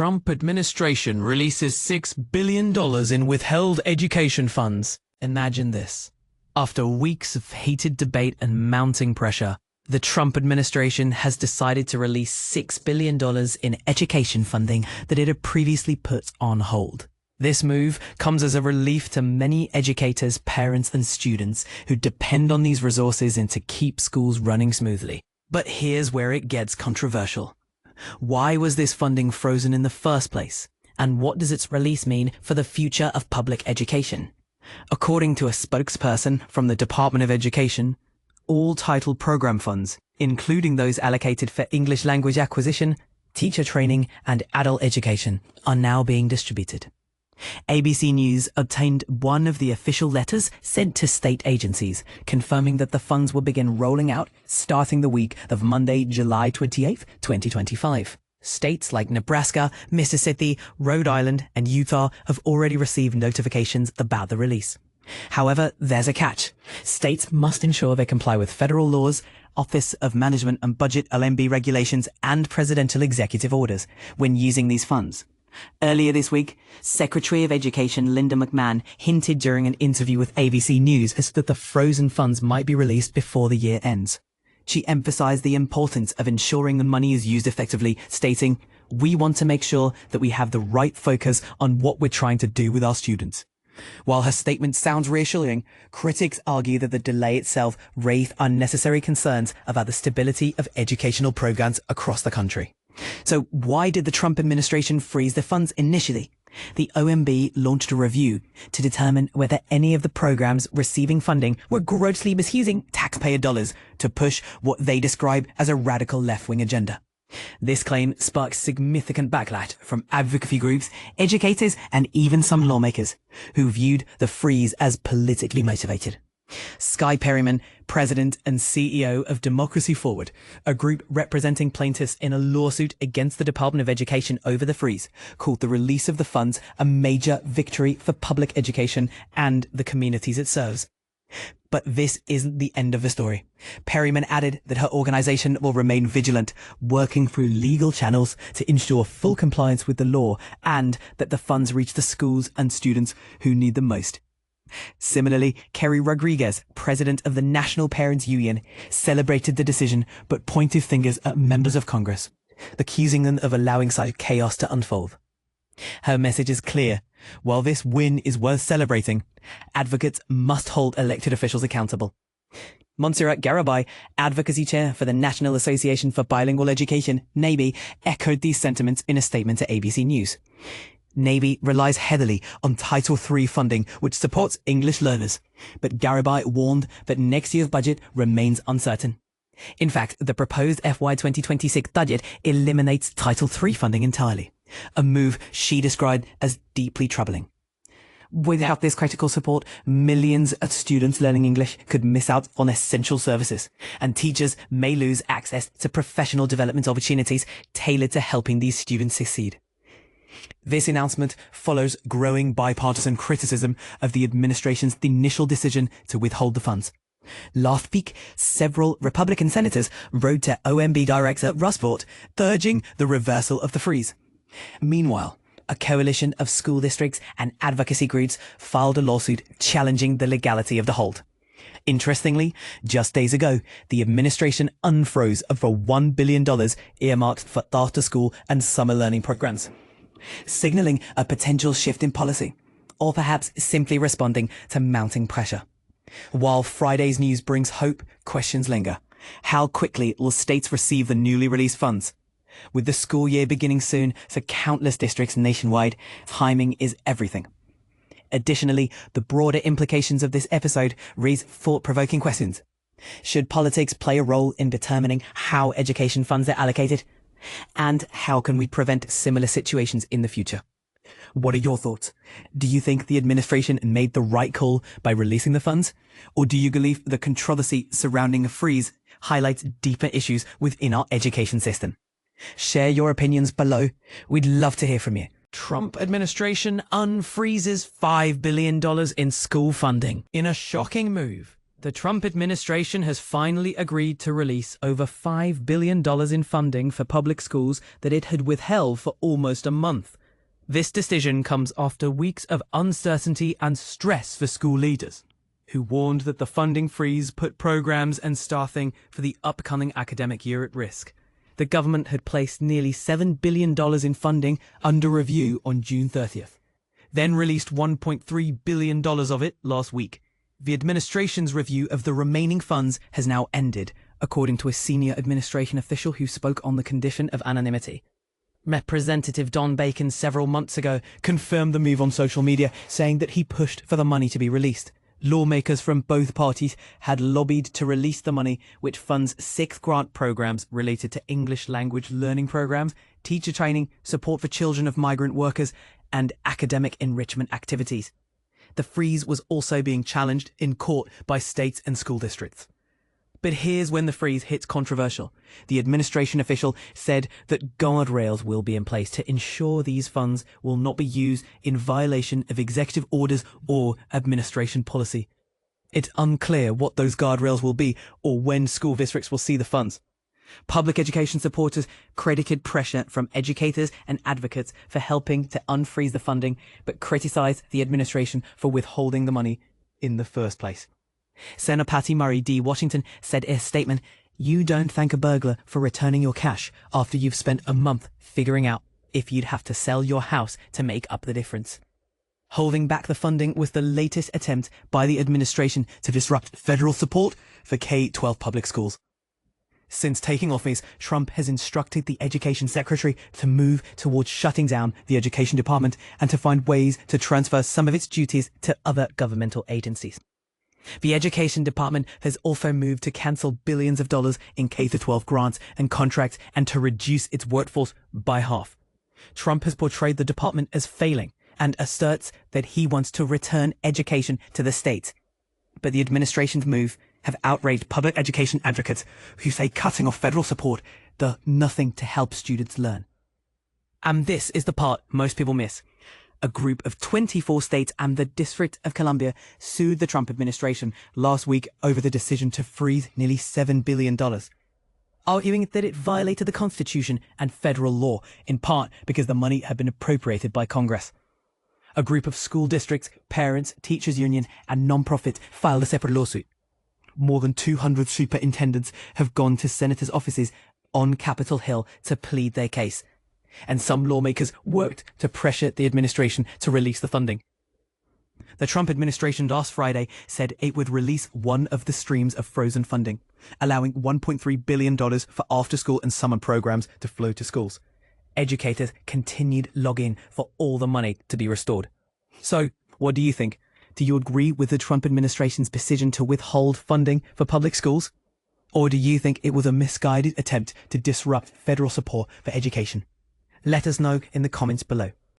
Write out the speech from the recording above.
Trump administration releases $6 billion in withheld education funds. Imagine this. After weeks of heated debate and mounting pressure, the Trump administration has decided to release $6 billion in education funding that it had previously put on hold. This move comes as a relief to many educators, parents, and students who depend on these resources and to keep schools running smoothly. But here's where it gets controversial. Why was this funding frozen in the first place? And what does its release mean for the future of public education? According to a spokesperson from the Department of Education, all title program funds, including those allocated for English language acquisition, teacher training, and adult education, are now being distributed. ABC News obtained one of the official letters sent to state agencies, confirming that the funds will begin rolling out starting the week of Monday, July 28, 2025. States like Nebraska, Mississippi, Rhode Island, and Utah have already received notifications about the release. However, there's a catch. States must ensure they comply with federal laws, Office of Management and Budget (OMB) regulations, and presidential executive orders when using these funds. Earlier this week, Secretary of Education Linda McMahon hinted during an interview with ABC News as that the frozen funds might be released before the year ends. She emphasized the importance of ensuring the money is used effectively, stating, "We want to make sure that we have the right focus on what we're trying to do with our students." While her statement sounds reassuring, critics argue that the delay itself raised unnecessary concerns about the stability of educational programs across the country. So why did the Trump administration freeze the funds initially? The OMB launched a review to determine whether any of the programs receiving funding were grossly misusing taxpayer dollars to push what they describe as a radical left-wing agenda. This claim sparked significant backlash from advocacy groups, educators, and even some lawmakers who viewed the freeze as politically motivated. Skye Perryman, president and CEO of Democracy Forward, a group representing plaintiffs in a lawsuit against the Department of Education over the freeze, called the release of the funds a major victory for public education and the communities it serves. But this isn't the end of the story. Perryman added that her organization will remain vigilant, working through legal channels to ensure full compliance with the law and that the funds reach the schools and students who need them most. Similarly, Kerry Rodriguez, president of the National Parents Union, celebrated the decision but pointed fingers at members of Congress, accusing them of allowing such chaos to unfold. Her message is clear. While this win is worth celebrating, advocates must hold elected officials accountable. Montserrat Garibay, advocacy chair for the National Association for Bilingual Education, NABE, echoed these sentiments in a statement to ABC News. NABE relies heavily on Title III funding, which supports English learners, but Garibay warned that next year's budget remains uncertain. In fact, the proposed FY 2026 budget eliminates Title III funding entirely, a move she described as deeply troubling. Without this critical support, millions of students learning English could miss out on essential services, and teachers may lose access to professional development opportunities tailored to helping these students succeed. This announcement follows growing bipartisan criticism of the administration's initial decision to withhold the funds. Last week, several Republican senators wrote to OMB Director Russ Vought, urging the reversal of the freeze. Meanwhile, a coalition of school districts and advocacy groups filed a lawsuit challenging the legality of the hold. Interestingly, just days ago, the administration unfroze over $1 billion earmarked for after-school and summer learning programs, signaling a potential shift in policy, or perhaps simply responding to mounting pressure. While Friday's news brings hope, questions linger. How quickly will states receive the newly released funds? With the school year beginning soon for countless districts nationwide, timing is everything. Additionally, the broader implications of this episode raise thought-provoking questions. Should politics play a role in determining how education funds are allocated? And how can we prevent similar situations in the future? What are your thoughts? Do you think the administration made the right call by releasing the funds? Or do you believe the controversy surrounding a freeze highlights deeper issues within our education system? Share your opinions below. We'd love to hear from you. Trump administration unfreezes $5 billion in school funding in a shocking move. The Trump administration has finally agreed to release over $5 billion in funding for public schools that it had withheld for almost a month. This decision comes after weeks of uncertainty and stress for school leaders, who warned that the funding freeze put programs and staffing for the upcoming academic year at risk. The government had placed nearly $7 billion in funding under review on June 30th, then released $1.3 billion of it last week. The administration's review of the remaining funds has now ended, according to a senior administration official who spoke on the condition of anonymity. Representative Don Bacon several months ago confirmed the move on social media, saying that he pushed for the money to be released. Lawmakers from both parties had lobbied to release the money, which funds 6 grant programs related to English language learning programs, teacher training, support for children of migrant workers, and academic enrichment activities. The freeze was also being challenged in court by states and school districts. But here's when the freeze hits controversial. The administration official said that guardrails will be in place to ensure these funds will not be used in violation of executive orders or administration policy. It's unclear what those guardrails will be or when school districts will see the funds. Public education supporters credited pressure from educators and advocates for helping to unfreeze the funding, but criticized the administration for withholding the money in the first place. Senator Patty Murray D. Washington said in a statement, "You don't thank a burglar for returning your cash after you've spent a month figuring out if you'd have to sell your house to make up the difference." Holding back the funding was the latest attempt by the administration to disrupt federal support for K-12 public schools. Since taking office, Trump has instructed the education secretary to move towards shutting down the education department and to find ways to transfer some of its duties to other governmental agencies. The education department has also moved to cancel billions of dollars in K-12 grants and contracts and to reduce its workforce by half. Trump has portrayed the department as failing and asserts that he wants to return education to the states. But the administration's move have outraged public education advocates who say cutting off federal support does nothing to help students learn. And this is the part most people miss. A group of 24 states and the District of Columbia sued the Trump administration last week over the decision to freeze nearly $7 billion, arguing that it violated the Constitution and federal law, in part because the money had been appropriated by Congress. A group of school districts, parents, teachers' union, and nonprofits filed a separate lawsuit. More than 200 superintendents have gone to senators' offices on Capitol Hill to plead their case, and some lawmakers worked to pressure the administration to release the funding. The Trump administration last Friday said it would release one of the streams of frozen funding, allowing $1.3 billion for after-school and summer programs to flow to schools. Educators continued lobbying for all the money to be restored. So, what do you think? Do you agree with the Trump administration's decision to withhold funding for public schools? Or do you think it was a misguided attempt to disrupt federal support for education? Let us know in the comments below.